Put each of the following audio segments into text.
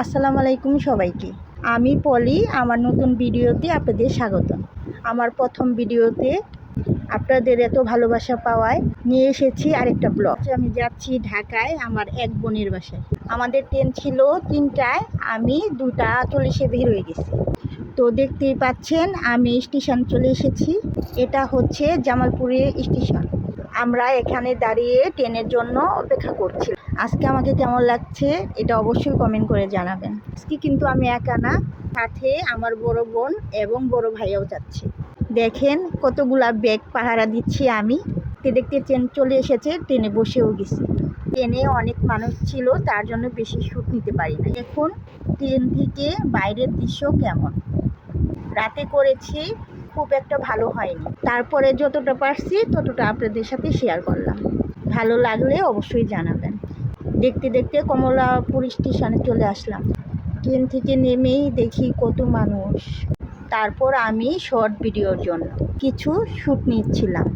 আসসালামু আলাইকুম সবাইকে। আমি পলি, আমার নতুন ভিডিওতে আপনাদের স্বাগতম। আমার প্রথম ভিডিওতে আপনাদের এত ভালোবাসা পাওয়ায় নিয়ে এসেছি আরেকটা ব্লগ। আমি যাচ্ছি ঢাকায় আমার এক বোনের বাসায়। আমাদের ট্রেন ছিল 3টায়, আমি 2টা 40-এ বের হয়ে গেছি। তো দেখতেই পাচ্ছেন আমি স্টেশন চলে এসেছি। এটা হচ্ছে জামালপুরের স্টেশন। আমরা এখানে দাঁড়িয়ে ট্রেনের জন্য অপেক্ষা করছি। আজকে আমাকে কেমন লাগছে এটা অবশ্যই কমেন্ট করে জানাবেন। আজকে কিন্তু আমি একা না, সাথে আমার বড় বোন এবং বড় ভাইয়াও যাচ্ছে। দেখেন কতগুলা ব্যাগ পাহারা দিচ্ছি আমি। দেখতে ট্রেন চলে এসেছে, ট্রেনে বসেও গেছি। ট্রেনে অনেক মানুষ ছিল, তার জন্য বেশি শ্যুট নিতে পারি না। এখন ট্রেন থেকে বাইরের দৃশ্য কেমন। রাতে করেছি, খুব একটা ভালো হয়নি। তারপরে যতটা পারছি ততটা আপনাদের সাথে শেয়ার করলাম। ভালো লাগলে অবশ্যই জানাবেন। দেখতে দেখতে কমলাপুর স্টেশনে চলে আসলাম। ট্রেন থেকে নেমেই দেখি কত মানুষ। তারপর আমি শর্ট ভিডিওর জন্য কিছু শ্যুট নিচ্ছিলাম,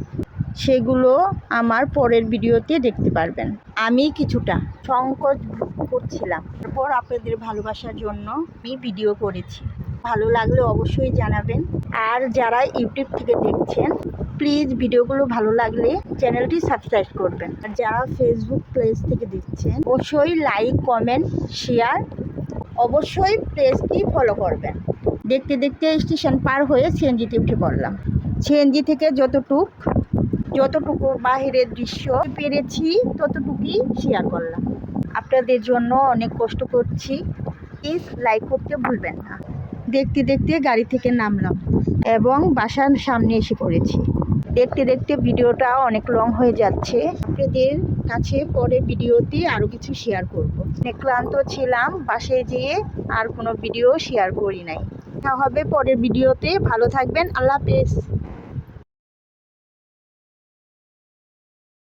সেগুলো আমার পরের ভিডিওতে দেখতে পারবেন। আমি কিছুটা সংকোচ করছিলাম, তারপর আপনাদের ভালোবাসার জন্য আমি ভিডিও করেছি। ভালো লাগলে অবশ্যই জানাবেন। আর যারা ইউটিউব থেকে দেখছেন, প্লিজ ভিডিওগুলো ভালো লাগলে চ্যানেলটি সাবস্ক্রাইব করবেন। আর যারা ফেসবুক পেজ থেকে দেখছেন, অবশ্যই লাইক, কমেন্ট, শেয়ার, অবশ্যই পেজটি ফলো করবেন। দেখতে দেখতে স্টেশন পার হয়ে সিএনজিতে উঠে পড়লাম। সিএনজি থেকে যতটুকু বাহিরের দৃশ্য পেরেছি ততটুকুই শেয়ার করলাম। আপনাদের জন্য অনেক কষ্ট করছি, প্লিজ লাইক করতে ভুলবেন না। দেখতে দেখতে গাড়ি থেকে নামলাম এবং বাসার সামনে এসে পড়েছি। দেখতে দেখতে ভিডিওটা অনেক লং হয়ে যাচ্ছে। আপনাদের কাছে পরে ভিডিওতে আরও কিছু শেয়ার করব। অনেক ক্লান্ত ছিলাম, বাসায় যেয়ে আর কোনো ভিডিও শেয়ার করি নাই। দেখা হবে পরের ভিডিওতে। ভালো থাকবেন, আল্লাহ হাফেজ।